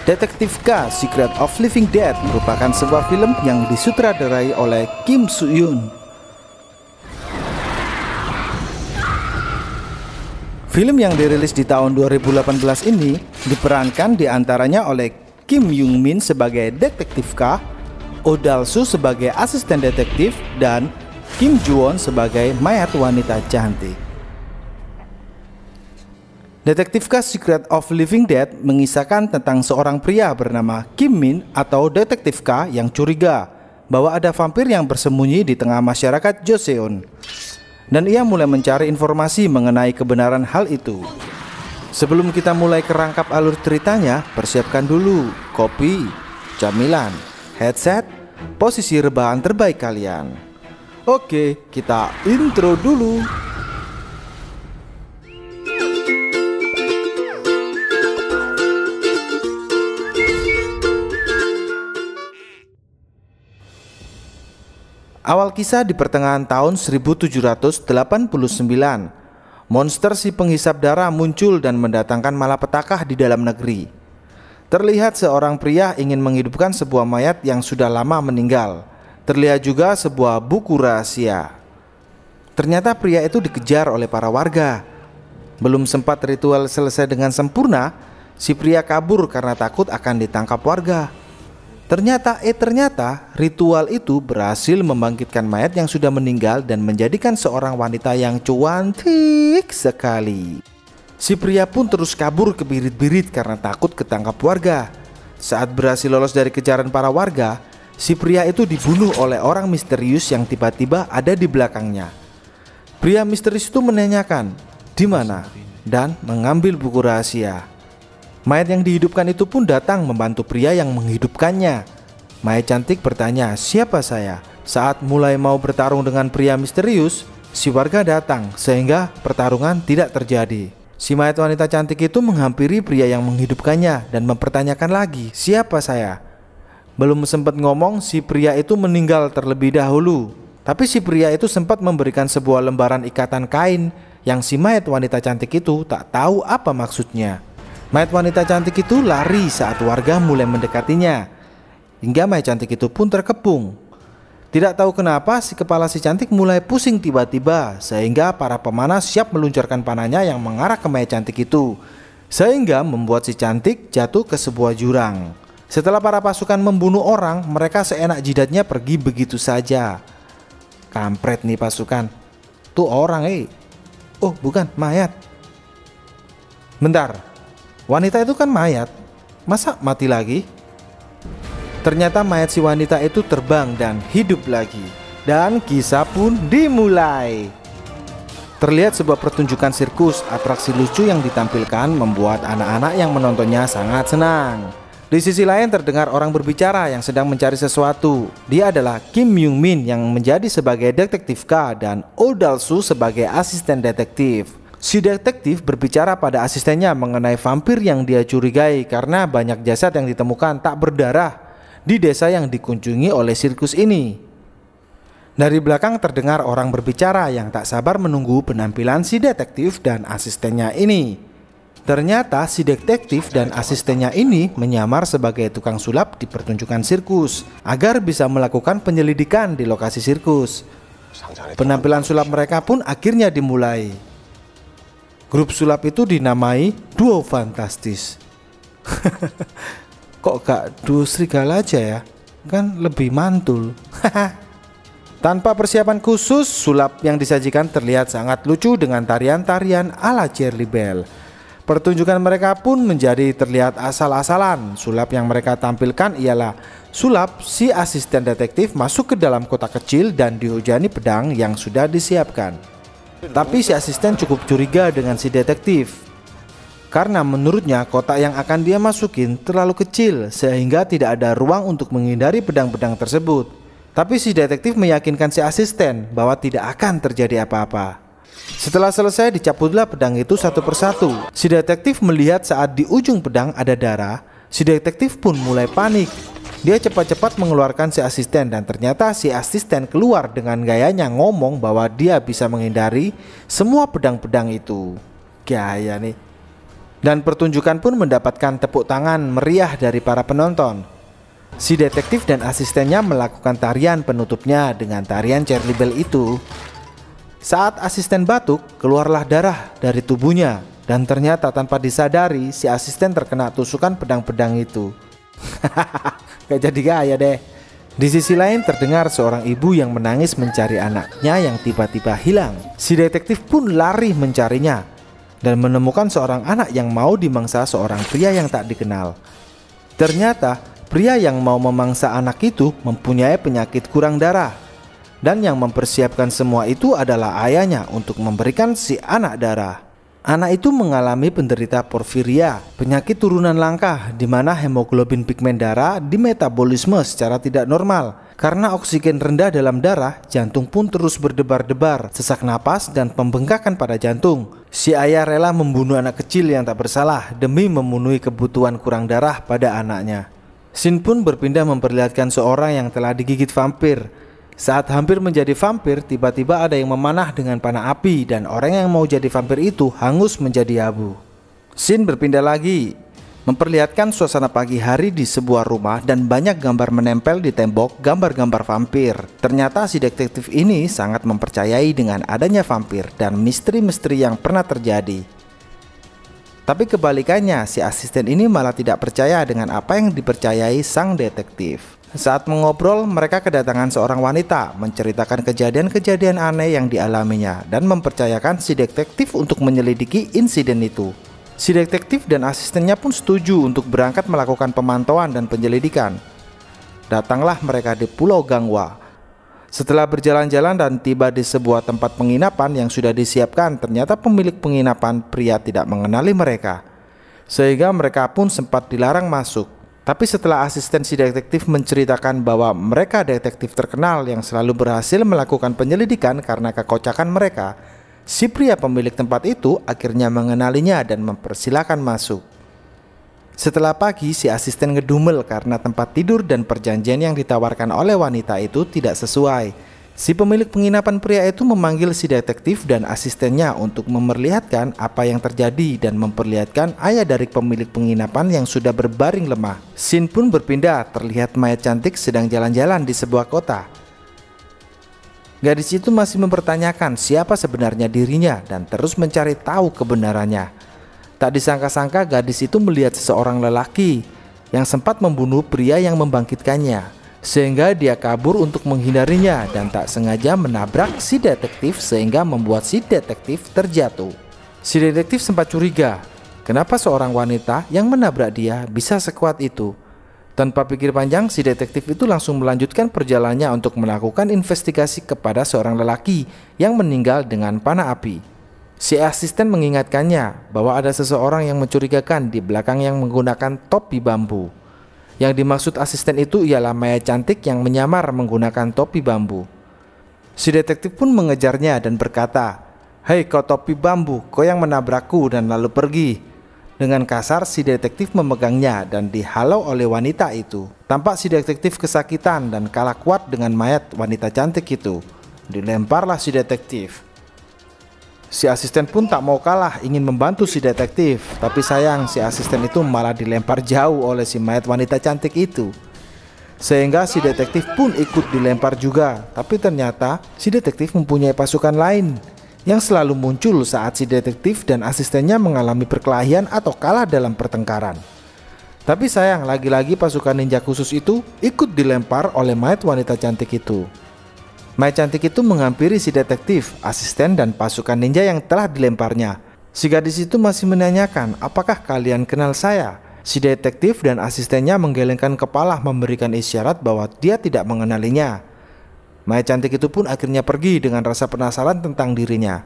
Detektif K: Secret of Living Dead merupakan sebuah film yang disutradarai oleh Kim Soo-hyun. Film yang dirilis di tahun 2018 ini diperankan diantaranya oleh Kim Young Min sebagai Detektif K, Oh Dal-soo sebagai asisten detektif, dan Kim Joo-won sebagai mayat wanita cantik. Detektif K: Secret of Living Dead mengisahkan tentang seorang pria bernama Kim Min atau Detektif K yang curiga bahwa ada vampir yang bersembunyi di tengah masyarakat Joseon. Dan ia mulai mencari informasi mengenai kebenaran hal itu. Sebelum kita mulai kerangkap alur ceritanya, persiapkan dulu kopi, camilan, headset, posisi rebahan terbaik kalian. Oke, kita intro dulu. Awal kisah di pertengahan tahun 1789, monster si penghisap darah muncul dan mendatangkan malapetaka di dalam negeri. Terlihat seorang pria ingin menghidupkan sebuah mayat yang sudah lama meninggal. Terlihat juga sebuah buku rahasia. Ternyata pria itu dikejar oleh para warga. Belum sempat ritual selesai dengan sempurna, si pria kabur karena takut akan ditangkap warga. Ternyata ritual itu berhasil membangkitkan mayat yang sudah meninggal dan menjadikan seorang wanita yang cantik sekali. Si pria pun terus kabur ke birit-birit karena takut ketangkap warga. Saat berhasil lolos dari kejaran para warga, si pria itu dibunuh oleh orang misterius yang tiba-tiba ada di belakangnya. Pria misterius itu menanyakan, "Di mana?" dan mengambil buku rahasia. Mayat yang dihidupkan itu pun datang membantu pria yang menghidupkannya. Mayat cantik bertanya, "Siapa saya?" Saat mulai mau bertarung dengan pria misterius, si warga datang sehingga pertarungan tidak terjadi. Si mayat wanita cantik itu menghampiri pria yang menghidupkannya dan mempertanyakan lagi, "Siapa saya?" Belum sempat ngomong, si pria itu meninggal terlebih dahulu. Tapi si pria itu sempat memberikan sebuah lembaran ikatan kain yang si mayat wanita cantik itu tak tahu apa maksudnya. Mayat wanita cantik itu lari saat warga mulai mendekatinya, hingga mayat cantik itu pun terkepung. Tidak tahu kenapa si kepala si cantik mulai pusing tiba-tiba, sehingga para pemanah siap meluncurkan panahnya yang mengarah ke mayat cantik itu, sehingga membuat si cantik jatuh ke sebuah jurang. Setelah para pasukan membunuh orang, mereka seenak jidatnya pergi begitu saja. Kampret nih pasukan. Tuh orang Oh bukan, mayat. Bentar. Wanita itu kan mayat, masa mati lagi? Ternyata mayat si wanita itu terbang dan hidup lagi. Dan kisah pun dimulai. Terlihat sebuah pertunjukan sirkus, atraksi lucu yang ditampilkan membuat anak-anak yang menontonnya sangat senang. Di sisi lain terdengar orang berbicara yang sedang mencari sesuatu. Dia adalah Kim Young Min yang menjadi sebagai Detektif K dan Oh Dal-soo sebagai asisten detektif. Si detektif berbicara pada asistennya mengenai vampir yang dia curigai karena banyak jasad yang ditemukan tak berdarah di desa yang dikunjungi oleh sirkus ini. Dari belakang terdengar orang berbicara yang tak sabar menunggu penampilan si detektif dan asistennya ini. Ternyata si detektif dan asistennya ini menyamar sebagai tukang sulap di pertunjukan sirkus agar bisa melakukan penyelidikan di lokasi sirkus. Penampilan sulap mereka pun akhirnya dimulai. Grup sulap itu dinamai Duo Fantastis. Kok gak duo serigala aja ya? Kan lebih mantul. Tanpa persiapan khusus, sulap yang disajikan terlihat sangat lucu dengan tarian-tarian ala Charlie Bell. Pertunjukan mereka pun menjadi terlihat asal-asalan. Sulap yang mereka tampilkan ialah sulap si asisten detektif masuk ke dalam kotak kecil dan dihujani pedang yang sudah disiapkan. Tapi si asisten cukup curiga dengan si detektif karena menurutnya kotak yang akan dia masukin terlalu kecil sehingga tidak ada ruang untuk menghindari pedang-pedang tersebut. Tapi si detektif meyakinkan si asisten bahwa tidak akan terjadi apa-apa. Setelah selesai dicabutlah pedang itu satu persatu. Si detektif melihat saat di ujung pedang ada darah. Si detektif pun mulai panik. Dia cepat-cepat mengeluarkan si asisten dan ternyata si asisten keluar dengan gayanya ngomong bahwa dia bisa menghindari semua pedang-pedang itu. Gaya nih. Dan pertunjukan pun mendapatkan tepuk tangan meriah dari para penonton. Si detektif dan asistennya melakukan tarian penutupnya dengan tarian Charlie Bell itu. Saat asisten batuk, keluarlah darah dari tubuhnya. Dan ternyata tanpa disadari si asisten terkena tusukan pedang-pedang itu. Gak jadi gaya deh. Di sisi lain terdengar seorang ibu yang menangis mencari anaknya yang tiba-tiba hilang. Si detektif pun lari mencarinya dan menemukan seorang anak yang mau dimangsa seorang pria yang tak dikenal. Ternyata pria yang mau memangsa anak itu mempunyai penyakit kurang darah. Dan yang mempersiapkan semua itu adalah ayahnya untuk memberikan si anak darah. Anak itu mengalami penderita porfiria, penyakit turunan langka di mana hemoglobin pigmen darah dimetabolisme secara tidak normal. Karena oksigen rendah dalam darah, jantung pun terus berdebar-debar, sesak napas dan pembengkakan pada jantung. Si ayah rela membunuh anak kecil yang tak bersalah demi memenuhi kebutuhan kurang darah pada anaknya. Scene pun berpindah memperlihatkan seorang yang telah digigit vampir. Saat hampir menjadi vampir, tiba-tiba ada yang memanah dengan panah api dan orang yang mau jadi vampir itu hangus menjadi abu. Scene berpindah lagi, memperlihatkan suasana pagi hari di sebuah rumah dan banyak gambar menempel di tembok gambar-gambar vampir. Ternyata si detektif ini sangat mempercayai dengan adanya vampir dan misteri-misteri yang pernah terjadi. Tapi kebalikannya, si asisten ini malah tidak percaya dengan apa yang dipercayai sang detektif. Saat mengobrol, mereka kedatangan seorang wanita menceritakan kejadian-kejadian aneh yang dialaminya dan mempercayakan si detektif untuk menyelidiki insiden itu. Si detektif dan asistennya pun setuju untuk berangkat melakukan pemantauan dan penyelidikan. Datanglah mereka di Pulau Gangwa. Setelah berjalan-jalan dan tiba di sebuah tempat penginapan yang sudah disiapkan, ternyata pemilik penginapan pria tidak mengenali mereka, sehingga mereka pun sempat dilarang masuk. Tapi setelah asisten si detektif menceritakan bahwa mereka detektif terkenal yang selalu berhasil melakukan penyelidikan karena kekocakan mereka, si pria pemilik tempat itu akhirnya mengenalinya dan mempersilahkan masuk. Setelah pagi, si asisten ngedumel karena tempat tidur dan perjanjian yang ditawarkan oleh wanita itu tidak sesuai. Si pemilik penginapan pria itu memanggil si detektif dan asistennya untuk memperlihatkan apa yang terjadi dan memperlihatkan ayah dari pemilik penginapan yang sudah berbaring lemah. Scene pun berpindah, terlihat mayat cantik sedang jalan-jalan di sebuah kota. Gadis itu masih mempertanyakan siapa sebenarnya dirinya dan terus mencari tahu kebenarannya. Tak disangka-sangka gadis itu melihat seseorang lelaki yang sempat membunuh pria yang membangkitkannya, sehingga dia kabur untuk menghindarinya dan tak sengaja menabrak si detektif sehingga membuat si detektif terjatuh. Si detektif sempat curiga, kenapa seorang wanita yang menabrak dia bisa sekuat itu. Tanpa pikir panjang, si detektif itu langsung melanjutkan perjalanannya untuk melakukan investigasi kepada seorang lelaki yang meninggal dengan panah api. Si asisten mengingatkannya bahwa ada seseorang yang mencurigakan di belakang yang menggunakan topi bambu. Yang dimaksud asisten itu ialah mayat cantik yang menyamar menggunakan topi bambu. Si detektif pun mengejarnya dan berkata, "Hei kau topi bambu, kau yang menabrakku," dan lalu pergi. Dengan kasar si detektif memegangnya dan dihalau oleh wanita itu. Tampak si detektif kesakitan dan kalah kuat dengan mayat wanita cantik itu. Dilemparlah si detektif. Si asisten pun tak mau kalah, ingin membantu si detektif. Tapi sayang, si asisten itu malah dilempar jauh oleh si mayat wanita cantik itu, sehingga si detektif pun ikut dilempar juga. Tapi ternyata si detektif mempunyai pasukan lain yang selalu muncul saat si detektif dan asistennya mengalami perkelahian atau kalah dalam pertengkaran. Tapi sayang, lagi-lagi pasukan ninja khusus itu ikut dilempar oleh mayat wanita cantik itu. Mayat cantik itu menghampiri si detektif, asisten dan pasukan ninja yang telah dilemparnya. Si gadis itu masih menanyakan, "Apakah kalian kenal saya?" Si detektif dan asistennya menggelengkan kepala memberikan isyarat bahwa dia tidak mengenalinya. Mayat cantik itu pun akhirnya pergi dengan rasa penasaran tentang dirinya.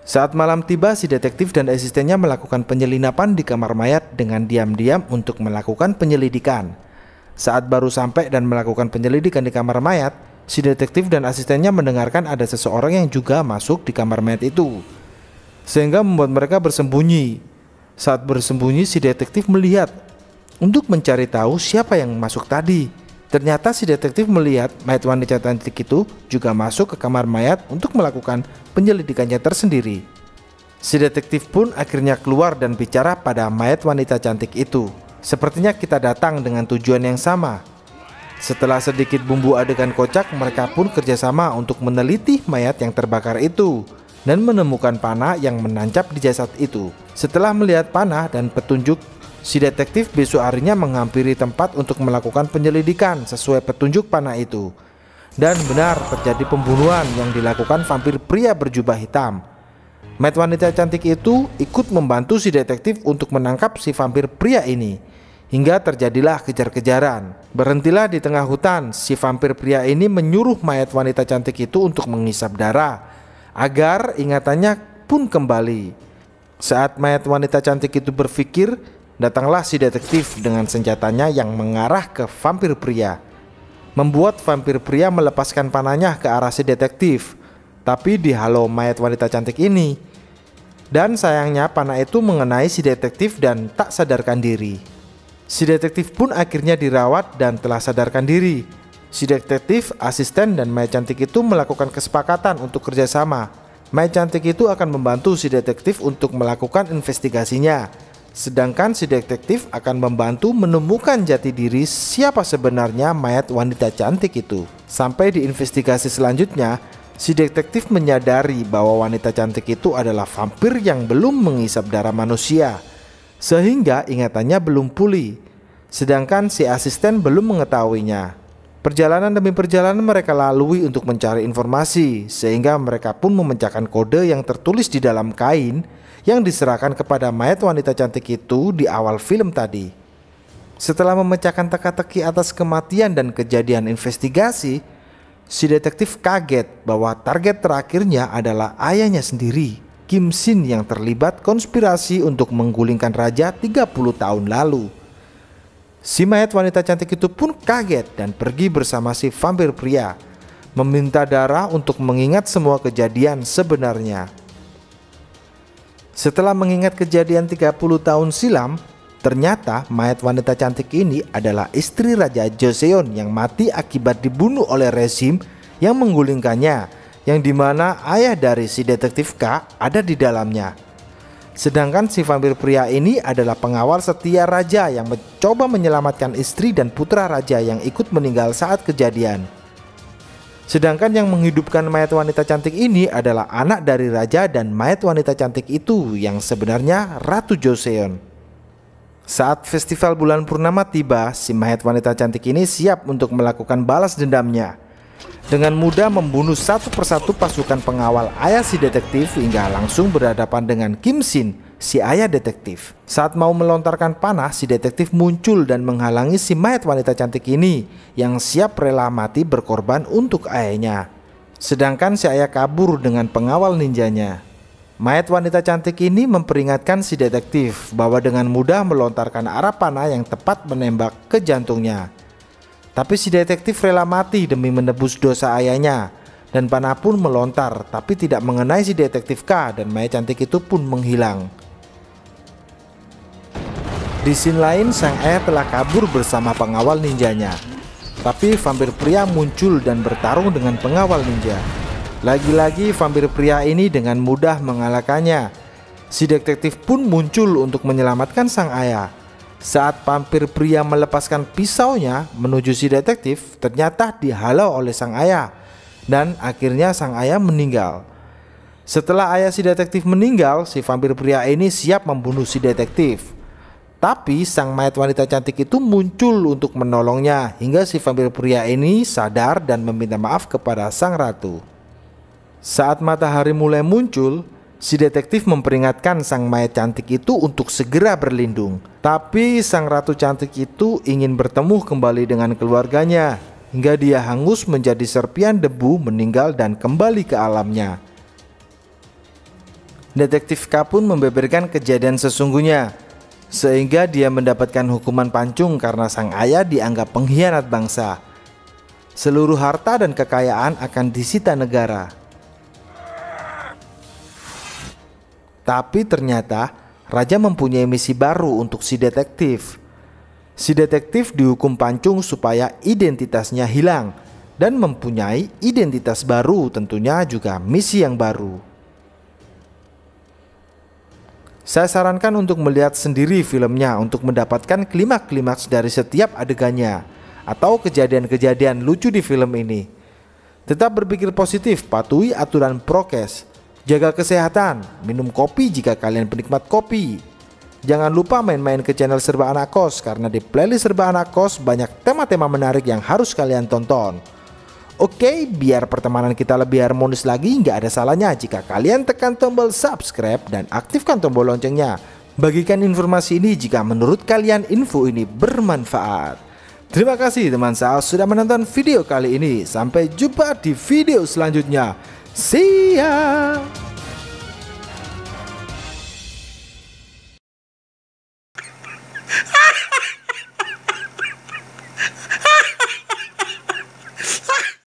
Saat malam tiba, si detektif dan asistennya melakukan penyelinapan di kamar mayat dengan diam-diam untuk melakukan penyelidikan. Saat baru sampai dan melakukan penyelidikan di kamar mayat, si detektif dan asistennya mendengarkan ada seseorang yang juga masuk di kamar mayat itu, sehingga membuat mereka bersembunyi. Saat bersembunyi, si detektif melihat untuk mencari tahu siapa yang masuk tadi. Ternyata si detektif melihat mayat wanita cantik itu juga masuk ke kamar mayat untuk melakukan penyelidikannya tersendiri. Si detektif pun akhirnya keluar dan bicara pada mayat wanita cantik itu. Sepertinya kita datang dengan tujuan yang sama. Setelah sedikit bumbu adegan kocak, mereka pun kerjasama untuk meneliti mayat yang terbakar itu dan menemukan panah yang menancap di jasad itu. Setelah melihat panah dan petunjuk, si detektif besok harinya menghampiri tempat untuk melakukan penyelidikan sesuai petunjuk panah itu. Dan benar terjadi pembunuhan yang dilakukan vampir pria berjubah hitam. Mayat wanita cantik itu ikut membantu si detektif untuk menangkap si vampir pria ini. Hingga terjadilah kejar-kejaran. Berhentilah di tengah hutan, si vampir pria ini menyuruh mayat wanita cantik itu untuk menghisap darah agar ingatannya pun kembali. Saat mayat wanita cantik itu berpikir, datanglah si detektif dengan senjatanya yang mengarah ke vampir pria, membuat vampir pria melepaskan panahnya ke arah si detektif, tapi dihalau mayat wanita cantik ini. Dan sayangnya panah itu mengenai si detektif dan tak sadarkan diri. Si detektif pun akhirnya dirawat dan telah sadarkan diri. Si detektif, asisten, dan mayat cantik itu melakukan kesepakatan untuk kerjasama. Mayat cantik itu akan membantu si detektif untuk melakukan investigasinya, sedangkan si detektif akan membantu menemukan jati diri siapa sebenarnya mayat wanita cantik itu. Sampai di investigasi selanjutnya, si detektif menyadari bahwa wanita cantik itu adalah vampir yang belum menghisap darah manusia, sehingga ingatannya belum pulih, sedangkan si asisten belum mengetahuinya. Perjalanan demi perjalanan mereka lalui untuk mencari informasi, sehingga mereka pun memecahkan kode yang tertulis di dalam kain yang diserahkan kepada mayat wanita cantik itu di awal film tadi. Setelah memecahkan teka-teki atas kematian dan kejadian investigasi, si detektif kaget bahwa target terakhirnya adalah ayahnya sendiri, Kim Shin, yang terlibat konspirasi untuk menggulingkan raja 30 tahun lalu. Si mayat wanita cantik itu pun kaget dan pergi bersama si vampir pria, meminta darah untuk mengingat semua kejadian sebenarnya. Setelah mengingat kejadian 30 tahun silam, ternyata mayat wanita cantik ini adalah istri Raja Joseon yang mati akibat dibunuh oleh rezim yang menggulingkannya, yang dimana ayah dari si detektif K ada di dalamnya. Sedangkan si vampir pria ini adalah pengawal setia raja yang mencoba menyelamatkan istri dan putra raja yang ikut meninggal saat kejadian. Sedangkan yang menghidupkan mayat wanita cantik ini adalah anak dari raja dan mayat wanita cantik itu yang sebenarnya Ratu Joseon. Saat festival bulan purnama tiba, si mayat wanita cantik ini siap untuk melakukan balas dendamnya. Dengan mudah membunuh satu persatu pasukan pengawal ayah si detektif hingga langsung berhadapan dengan Kim Shin, si ayah detektif. Saat mau melontarkan panah, si detektif muncul dan menghalangi si mayat wanita cantik ini yang siap rela mati berkorban untuk ayahnya. Sedangkan si ayah kabur dengan pengawal ninjanya. Mayat wanita cantik ini memperingatkan si detektif bahwa dengan mudah melontarkan arah panah yang tepat menembak ke jantungnya. Tapi si detektif rela mati demi menebus dosa ayahnya, dan panah pun melontar tapi tidak mengenai si detektif K, dan mayat cantik itu pun menghilang. Di scene lain, sang ayah telah kabur bersama pengawal ninjanya, tapi vampir pria muncul dan bertarung dengan pengawal ninja. Lagi-lagi vampir pria ini dengan mudah mengalahkannya. Si detektif pun muncul untuk menyelamatkan sang ayah. Saat vampir pria melepaskan pisaunya menuju si detektif, ternyata dihalau oleh sang ayah, dan akhirnya sang ayah meninggal. Setelah ayah si detektif meninggal, si vampir pria ini siap membunuh si detektif. Tapi sang mayat wanita cantik itu muncul untuk menolongnya, hingga si vampir pria ini sadar dan meminta maaf kepada sang ratu. Saat matahari mulai muncul, si detektif memperingatkan sang mayat cantik itu untuk segera berlindung. Tapi sang ratu cantik itu ingin bertemu kembali dengan keluarganya, hingga dia hangus menjadi serpian debu, meninggal dan kembali ke alamnya. Detektif K pun membeberkan kejadian sesungguhnya, sehingga dia mendapatkan hukuman pancung karena sang ayah dianggap pengkhianat bangsa. Seluruh harta dan kekayaan akan disita negara. Tapi ternyata raja mempunyai misi baru untuk si detektif. Si detektif dihukum pancung supaya identitasnya hilang, dan mempunyai identitas baru tentunya juga misi yang baru. Saya sarankan untuk melihat sendiri filmnya untuk mendapatkan klimaks-klimaks dari setiap adegannya atau kejadian-kejadian lucu di film ini. Tetap berpikir positif, patuhi aturan prokes, jaga kesehatan, minum kopi jika kalian penikmat kopi. Jangan lupa main-main ke channel Serba Anak Kos karena di playlist Serba Anak Kos banyak tema-tema menarik yang harus kalian tonton. Oke, biar pertemanan kita lebih harmonis lagi, nggak ada salahnya jika kalian tekan tombol subscribe dan aktifkan tombol loncengnya. Bagikan informasi ini jika menurut kalian info ini bermanfaat. Terima kasih teman Saal sudah menonton video kali ini. Sampai jumpa di video selanjutnya. See ya!